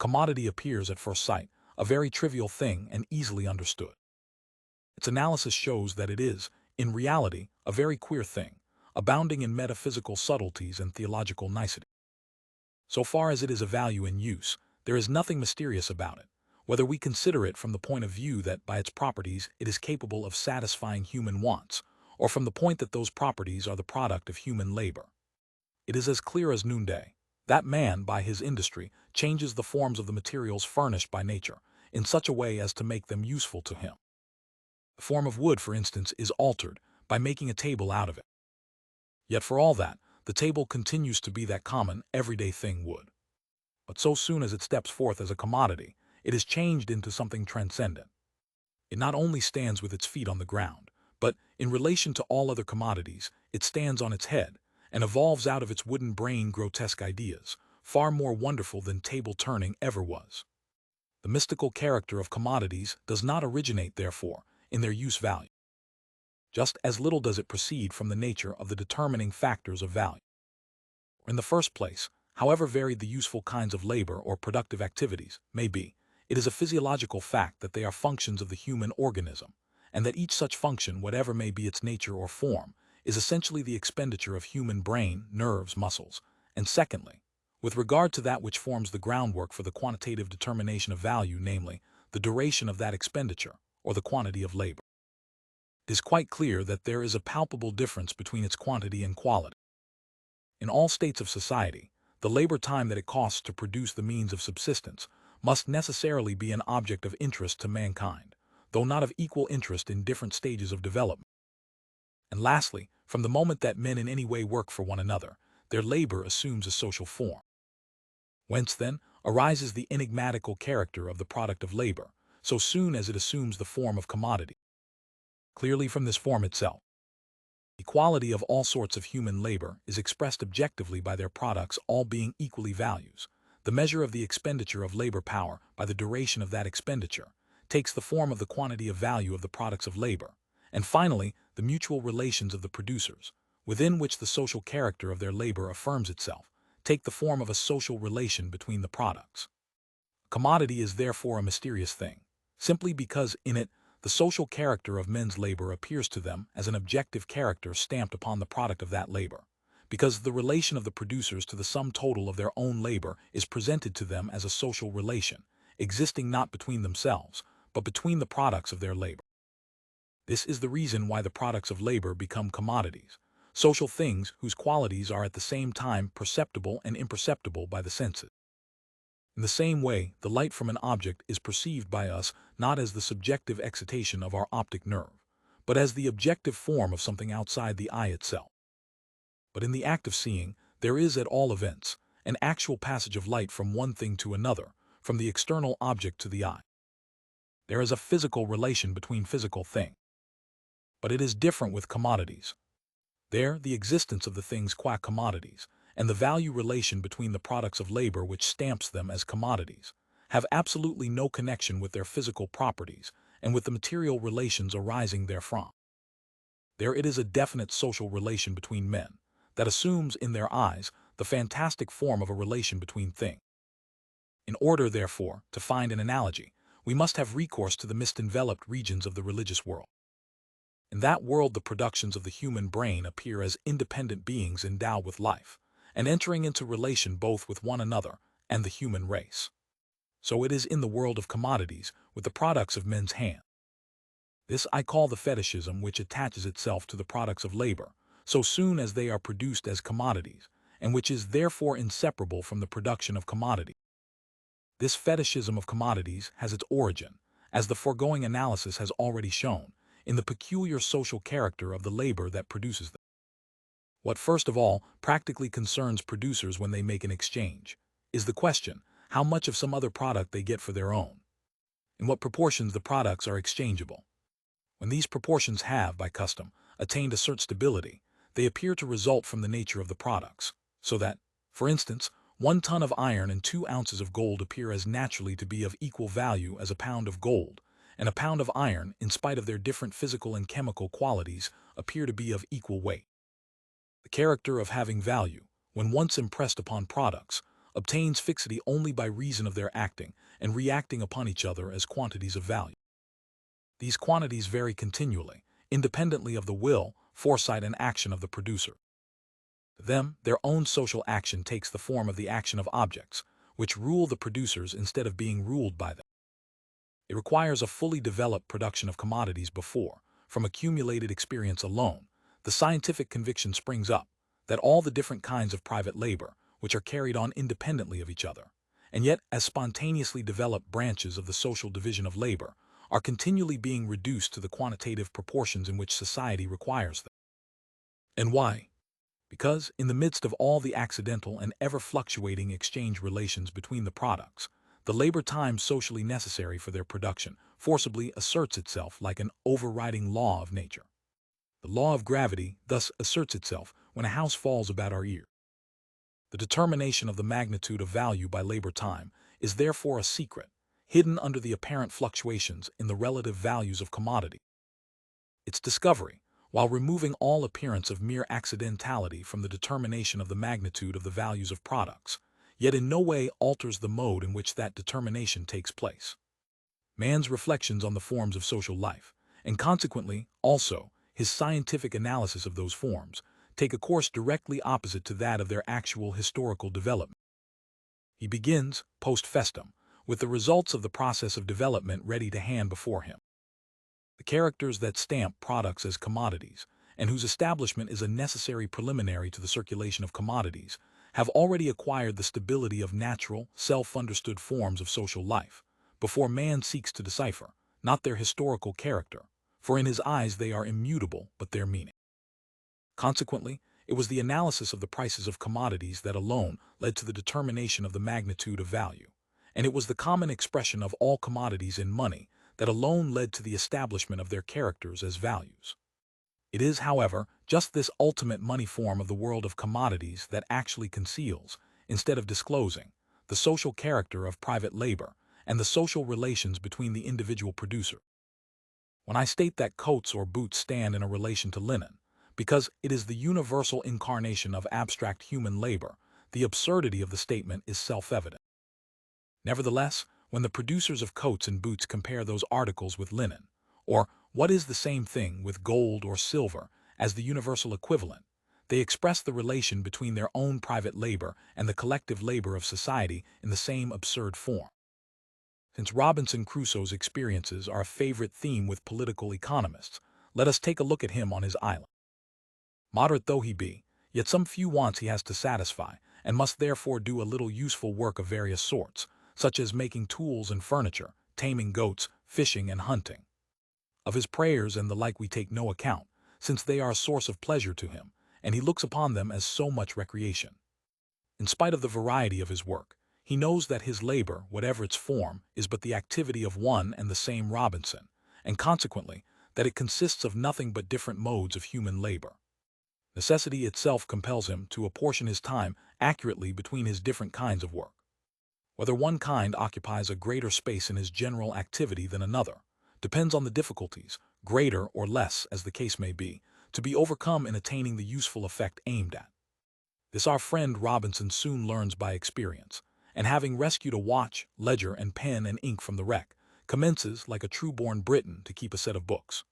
commodity appears at first sight a very trivial thing and easily understood. Its analysis shows that it is, in reality, a very queer thing, abounding in metaphysical subtleties and theological nicety. So far as it is a value in use, there is nothing mysterious about it, whether we consider it from the point of view that by its properties it is capable of satisfying human wants, or from the point that those properties are the product of human labor. It is as clear as noonday that man, by his industry, changes the forms of the materials furnished by nature in such a way as to make them useful to him. The form of wood, for instance, is altered by making a table out of it. Yet for all that, the table continues to be that common, everyday thing wood. But so soon as it steps forth as a commodity, it is changed into something transcendent. It not only stands with its feet on the ground, but, in relation to all other commodities, it stands on its head, and evolves out of its wooden brain grotesque ideas, far more wonderful than table turning ever was. The mystical character of commodities does not originate, therefore, in their use value. Just as little does it proceed from the nature of the determining factors of value. In the first place, however varied the useful kinds of labor or productive activities may be, it is a physiological fact that they are functions of the human organism, and that each such function, whatever may be its nature or form, is essentially the expenditure of human brain, nerves, muscles. And secondly, with regard to that which forms the groundwork for the quantitative determination of value, namely, the duration of that expenditure, or the quantity of labor, it is quite clear that there is a palpable difference between its quantity and quality. In all states of society, the labor time that it costs to produce the means of subsistence must necessarily be an object of interest to mankind, though not of equal interest in different stages of development. And lastly, from the moment that men in any way work for one another, their labor assumes a social form. Whence, then, arises the enigmatical character of the product of labor, so soon as it assumes the form of commodity. Clearly from this form itself, equality of all sorts of human labor is expressed objectively by their products all being equally values. The measure of the expenditure of labor power by the duration of that expenditure takes the form of the quantity of value of the products of labor, and finally, the mutual relations of the producers, within which the social character of their labor affirms itself, take the form of a social relation between the products. Commodity is therefore a mysterious thing, simply because in it the social character of men's labor appears to them as an objective character stamped upon the product of that labor, because the relation of the producers to the sum total of their own labor is presented to them as a social relation, existing not between themselves, but between the products of their labor. This is the reason why the products of labor become commodities, social things whose qualities are at the same time perceptible and imperceptible by the senses. In the same way, the light from an object is perceived by us not as the subjective excitation of our optic nerve, but as the objective form of something outside the eye itself. But in the act of seeing, there is at all events an actual passage of light from one thing to another, from the external object to the eye. There is a physical relation between physical things. But it is different with commodities. There, the existence of the things qua commodities, and the value relation between the products of labor which stamps them as commodities, have absolutely no connection with their physical properties and with the material relations arising therefrom. There it is a definite social relation between men, that assumes in their eyes the fantastic form of a relation between things. In order, therefore, to find an analogy, we must have recourse to the mist-enveloped regions of the religious world. In that world the productions of the human brain appear as independent beings endowed with life, and entering into relation both with one another and the human race. So it is in the world of commodities with the products of men's hands. This I call the fetishism which attaches itself to the products of labor, so soon as they are produced as commodities, and which is therefore inseparable from the production of commodity. This fetishism of commodities has its origin, as the foregoing analysis has already shown, in the peculiar social character of the labor that produces them. What first of all practically concerns producers when they make an exchange is the question how much of some other product they get for their own, in what proportions the products are exchangeable. When these proportions have, by custom, attained a certain stability, they appear to result from the nature of the products, so that, for instance, 1 ton of iron and 2 ounces of gold appear as naturally to be of equal value as a pound of gold, and a pound of iron, in spite of their different physical and chemical qualities, appear to be of equal weight. The character of having value, when once impressed upon products, obtains fixity only by reason of their acting and reacting upon each other as quantities of value. These quantities vary continually, independently of the will, foresight, and action of the producer. To them, their own social action takes the form of the action of objects, which rule the producers instead of being ruled by them. It requires a fully developed production of commodities before, from accumulated experience alone, the scientific conviction springs up that all the different kinds of private labor, which are carried on independently of each other, and yet as spontaneously developed branches of the social division of labor, are continually being reduced to the quantitative proportions in which society requires them. And why? Because, in the midst of all the accidental and ever-fluctuating exchange relations between the products, the labor time socially necessary for their production forcibly asserts itself like an overriding law of nature. The law of gravity thus asserts itself when a house falls about our ear. The determination of the magnitude of value by labor time is therefore a secret, hidden under the apparent fluctuations in the relative values of commodity. Its discovery, while removing all appearance of mere accidentality from the determination of the magnitude of the values of products, yet in no way alters the mode in which that determination takes place. Man's reflections on the forms of social life, and consequently, also, his scientific analysis of those forms, take a course directly opposite to that of their actual historical development. He begins, post festum, with the results of the process of development ready to hand before him. The characters that stamp products as commodities, and whose establishment is a necessary preliminary to the circulation of commodities, have already acquired the stability of natural, self-understood forms of social life, before man seeks to decipher, not their historical character, for in his eyes they are immutable, but their meaning. Consequently, it was the analysis of the prices of commodities that alone led to the determination of the magnitude of value, and it was the common expression of all commodities in money that alone led to the establishment of their characters as values. It is, however, just this ultimate money form of the world of commodities that actually conceals, instead of disclosing, the social character of private labor and the social relations between the individual producer. When I state that coats or boots stand in a relation to linen, because it is the universal incarnation of abstract human labor, the absurdity of the statement is self-evident. Nevertheless, when the producers of coats and boots compare those articles with linen, or, what is the same thing, with gold or silver, as the universal equivalent, they express the relation between their own private labor and the collective labor of society in the same absurd form. Since Robinson Crusoe's experiences are a favorite theme with political economists, let us take a look at him on his island. Moderate though he be, yet some few wants he has to satisfy, and must therefore do a little useful work of various sorts, such as making tools and furniture, taming goats, fishing and hunting. Of his prayers and the like we take no account, since they are a source of pleasure to him, and he looks upon them as so much recreation. In spite of the variety of his work, he knows that his labor, whatever its form, is but the activity of one and the same Robinson, and consequently, that it consists of nothing but different modes of human labor. Necessity itself compels him to apportion his time accurately between his different kinds of work. Whether one kind occupies a greater space in his general activity than another depends on the difficulties, greater or less as the case may be, to be overcome in attaining the useful effect aimed at. This our friend Robinson soon learns by experience, and having rescued a watch, ledger, and pen and ink from the wreck, commences, like a true-born Briton, to keep a set of books.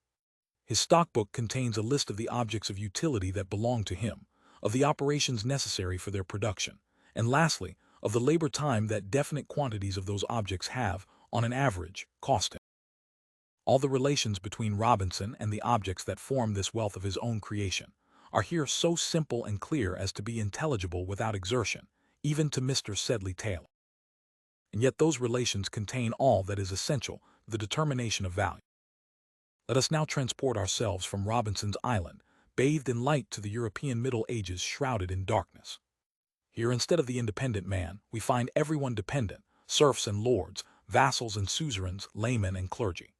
His stockbook contains a list of the objects of utility that belong to him, of the operations necessary for their production, and lastly, of the labor time that definite quantities of those objects have, on an average, cost him. All the relations between Robinson and the objects that form this wealth of his own creation are here so simple and clear as to be intelligible without exertion, even to Mr. Sedley Taylor. And yet those relations contain all that is essential to the determination of value. Let us now transport ourselves from Robinson's island, bathed in light, to the European Middle Ages shrouded in darkness. Here, instead of the independent man, we find everyone dependent, serfs and lords, vassals and suzerains, laymen and clergy.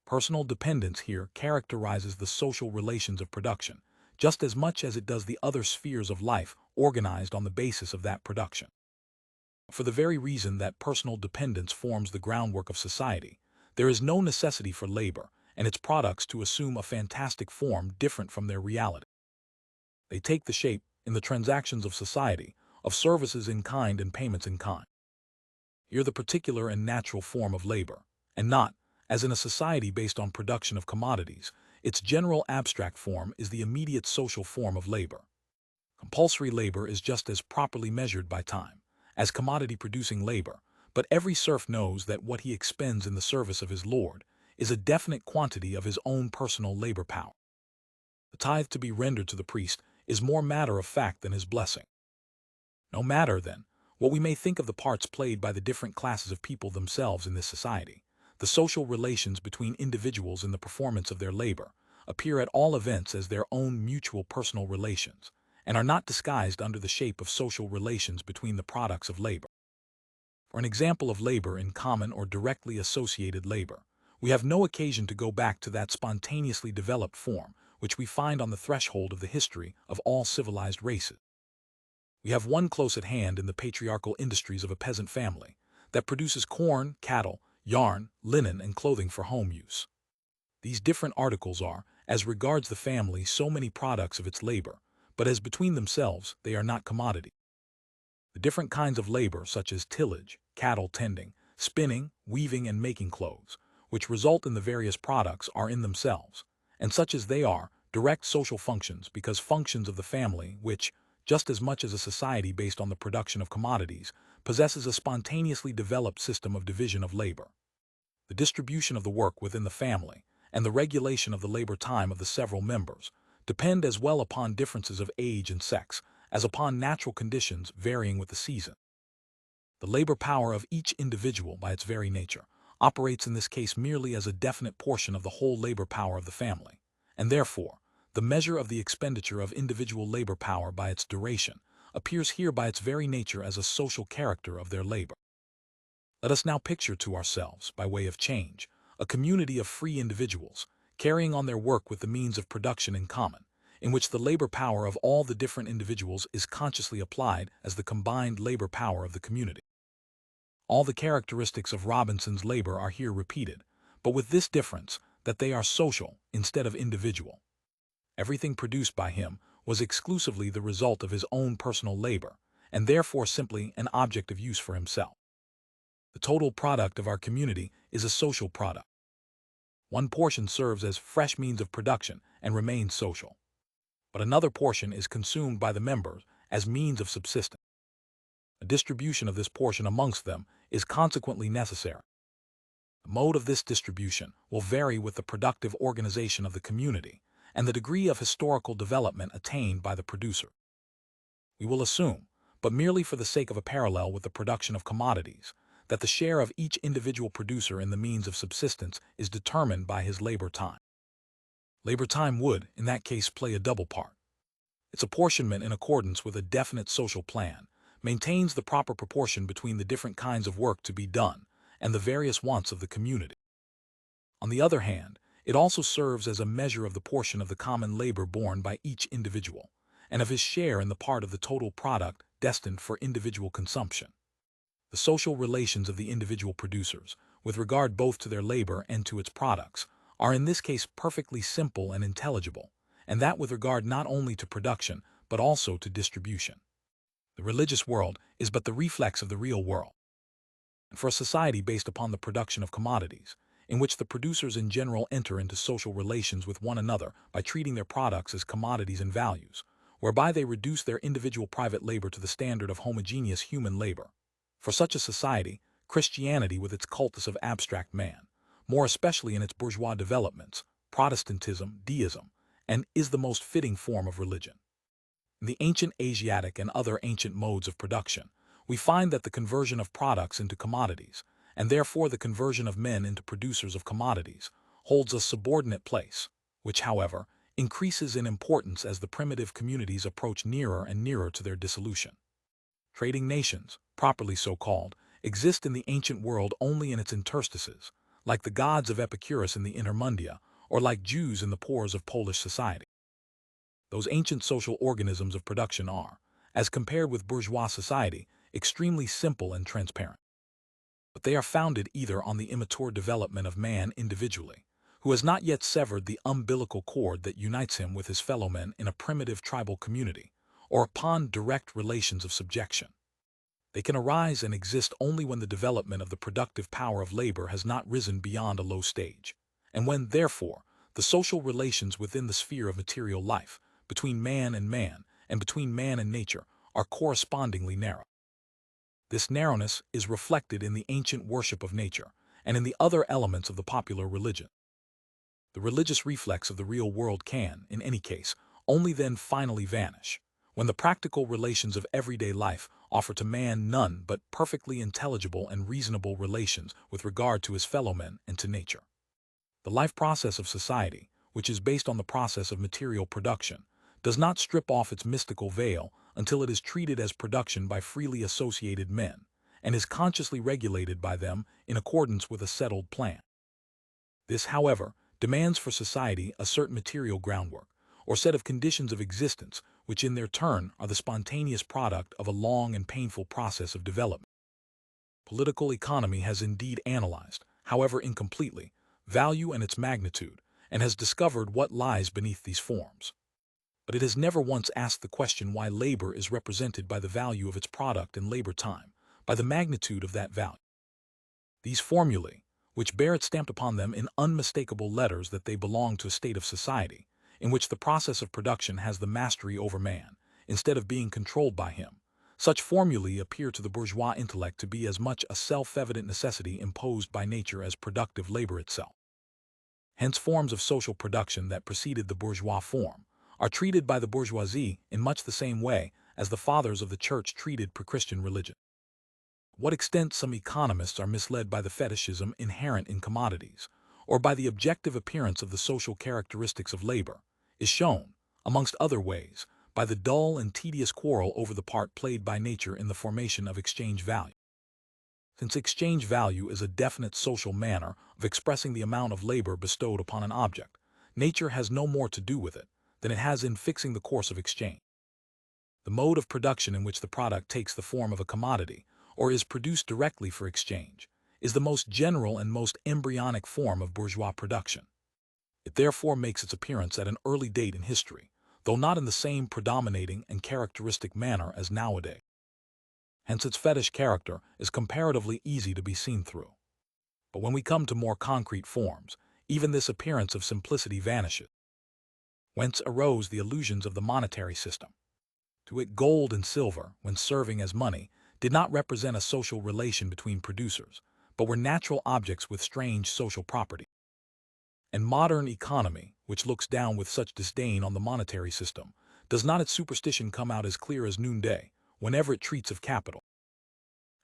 Personal dependence here characterizes the social relations of production, just as much as it does the other spheres of life organized on the basis of that production. For the very reason that personal dependence forms the groundwork of society, there is no necessity for labor and its products to assume a fantastic form different from their reality. They take the shape, in the transactions of society, of services in kind and payments in kind. Here the particular and natural form of labor, and not, as in a society based on production of commodities, its general abstract form is the immediate social form of labor. Compulsory labor is just as properly measured by time as commodity-producing labor, but every serf knows that what he expends in the service of his lord is a definite quantity of his own personal labor power. The tithe to be rendered to the priest is more matter of fact than his blessing. No matter, then, what we may think of the parts played by the different classes of people themselves in this society, the social relations between individuals in the performance of their labor appear at all events as their own mutual personal relations, and are not disguised under the shape of social relations between the products of labor. For an example of labor in common or directly associated labor, we have no occasion to go back to that spontaneously developed form which we find on the threshold of the history of all civilized races. We have one close at hand in the patriarchal industries of a peasant family that produces corn, cattle, yarn, linen, and clothing for home use. These different articles are, as regards the family, so many products of its labor, but as between themselves they are not commodities. The different kinds of labor, such as tillage, cattle tending, spinning, weaving, and making clothes, which result in the various products, are in themselves, and such as they are, direct social functions, because functions of the family which, just as much as a society based on the production of commodities, possesses a spontaneously developed system of division of labor. The distribution of the work within the family, and the regulation of the labor time of the several members, depend as well upon differences of age and sex, as upon natural conditions varying with the season. The labor power of each individual, by its very nature, operates in this case merely as a definite portion of the whole labor power of the family, and therefore, the measure of the expenditure of individual labor power by its duration appears here by its very nature as a social character of their labor. Let us now picture to ourselves, by way of change, a community of free individuals, carrying on their work with the means of production in common, in which the labor power of all the different individuals is consciously applied as the combined labor power of the community. All the characteristics of Robinson's labor are here repeated, but with this difference, that they are social instead of individual. Everything produced by him was exclusively the result of his own personal labor, and therefore simply an object of use for himself. The total product of our community is a social product. One portion serves as fresh means of production and remains social, but another portion is consumed by the members as means of subsistence. A distribution of this portion amongst them is consequently necessary. The mode of this distribution will vary with the productive organization of the community and the degree of historical development attained by the producer. We will assume, but merely for the sake of a parallel with the production of commodities, that the share of each individual producer in the means of subsistence is determined by his labor time. Labor time would, in that case, play a double part. Its apportionment in accordance with a definite social plan maintains the proper proportion between the different kinds of work to be done and the various wants of the community. On the other hand, it also serves as a measure of the portion of the common labor borne by each individual, and of his share in the part of the total product destined for individual consumption. The social relations of the individual producers, with regard both to their labor and to its products, are in this case perfectly simple and intelligible, and that with regard not only to production, but also to distribution. The religious world is but the reflex of the real world. And for a society based upon the production of commodities, in which the producers in general enter into social relations with one another by treating their products as commodities and values, whereby they reduce their individual private labor to the standard of homogeneous human labor. For such a society, Christianity with its cultus of abstract man, more especially in its bourgeois developments, Protestantism, deism, and is the most fitting form of religion. In the ancient Asiatic and other ancient modes of production, we find that the conversion of products into commodities, and therefore the conversion of men into producers of commodities, holds a subordinate place, which, however, increases in importance as the primitive communities approach nearer and nearer to their dissolution. Trading nations, properly so called, exist in the ancient world only in its interstices, like the gods of Epicurus in the Intermundia, or like Jews in the pores of Polish society. Those ancient social organisms of production are, as compared with bourgeois society, extremely simple and transparent. But they are founded either on the immature development of man individually, who has not yet severed the umbilical cord that unites him with his fellowmen in a primitive tribal community, or upon direct relations of subjection. They can arise and exist only when the development of the productive power of labor has not risen beyond a low stage, and when, therefore, the social relations within the sphere of material life, between man, and between man and nature, are correspondingly narrow. This narrowness is reflected in the ancient worship of nature, and in the other elements of the popular religion. The religious reflex of the real world can, in any case, only then finally vanish, when the practical relations of everyday life offer to man none but perfectly intelligible and reasonable relations with regard to his fellow men and to nature. The life process of society, which is based on the process of material production, does not strip off its mystical veil until it is treated as production by freely associated men, and is consciously regulated by them in accordance with a settled plan. This, however, demands for society a certain material groundwork, or set of conditions of existence, which in their turn are the spontaneous product of a long and painful process of development. Political economy has indeed analyzed, however incompletely, value and its magnitude, and has discovered what lies beneath these forms. But it has never once asked the question why labor is represented by the value of its product and labor time, by the magnitude of that value. These formulae, which bear it stamped upon them in unmistakable letters that they belong to a state of society, in which the process of production has the mastery over man, instead of being controlled by him, such formulae appear to the bourgeois intellect to be as much a self-evident necessity imposed by nature as productive labor itself. Hence forms of social production that preceded the bourgeois form are treated by the bourgeoisie in much the same way as the fathers of the church treated pre-Christian religion. What extent some economists are misled by the fetishism inherent in commodities, or by the objective appearance of the social characteristics of labor, is shown, amongst other ways, by the dull and tedious quarrel over the part played by nature in the formation of exchange value. Since exchange value is a definite social manner of expressing the amount of labor bestowed upon an object, nature has no more to do with it than it has in fixing the course of exchange. The mode of production in which the product takes the form of a commodity, or is produced directly for exchange, is the most general and most embryonic form of bourgeois production. It therefore makes its appearance at an early date in history, though not in the same predominating and characteristic manner as nowadays. Hence its fetish character is comparatively easy to be seen through. But when we come to more concrete forms, even this appearance of simplicity vanishes. Whence arose the illusions of the monetary system. To it gold and silver, when serving as money, did not represent a social relation between producers, but were natural objects with strange social property. And modern economy, which looks down with such disdain on the monetary system, does not its superstition come out as clear as noonday, whenever it treats of capital?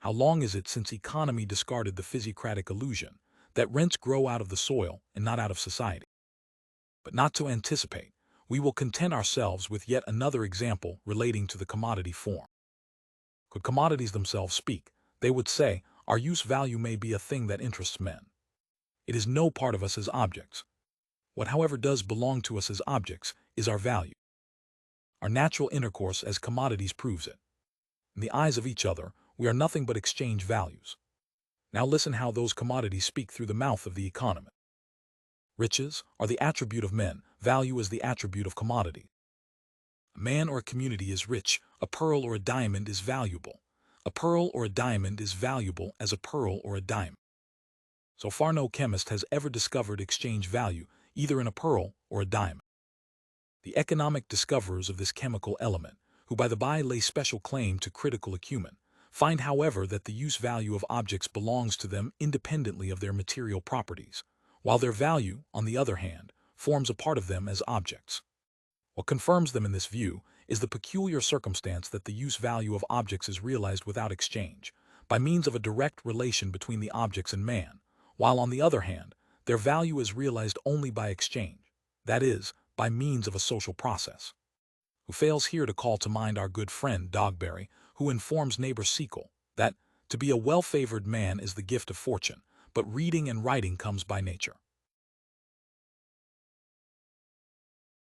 How long is it since economy discarded the physiocratic illusion that rents grow out of the soil and not out of society? But not to anticipate, we will content ourselves with yet another example relating to the commodity form. Could commodities themselves speak, they would say, our use value may be a thing that interests men. It is no part of us as objects. What, however, does belong to us as objects is our value. Our natural intercourse as commodities proves it. In the eyes of each other, we are nothing but exchange values. Now listen how those commodities speak through the mouth of the economist. Riches are the attribute of men, value is the attribute of commodities. A man or a community is rich, a pearl or a diamond is valuable. A pearl or a diamond is valuable as a pearl or a diamond. So far no chemist has ever discovered exchange value either in a pearl or a diamond. The economic discoverers of this chemical element, who by the by lay special claim to critical acumen, find however that the use value of objects belongs to them independently of their material properties, while their value, on the other hand, forms a part of them as objects. What confirms them in this view is the peculiar circumstance that the use value of objects is realized without exchange, by means of a direct relation between the objects and man, while on the other hand, their value is realized only by exchange, that is, by means of a social process. Who fails here to call to mind our good friend Dogberry, who informs neighbor Sequel that to be a well-favored man is the gift of fortune, but reading and writing comes by nature.